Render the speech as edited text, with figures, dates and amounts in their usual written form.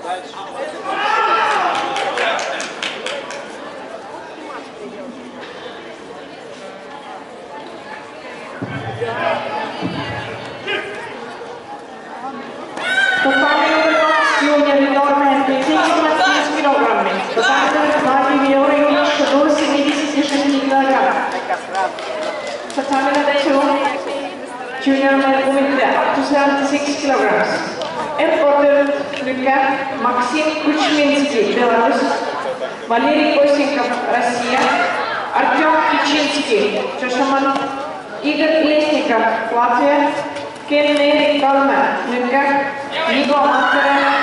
Totalni vrhunac junior enorme 5,6 kg. Totalni vrhunac junior English 76 kg. Totalni junior male women up to 76 kg. F order Luka Максим Кучминский, Беларусь, Валерий Косенков, Россия, Артем Кичинский, Чашаман, Игорь Лесников, Латвия, Кен Мери Калман, Люка, Ниго Макара,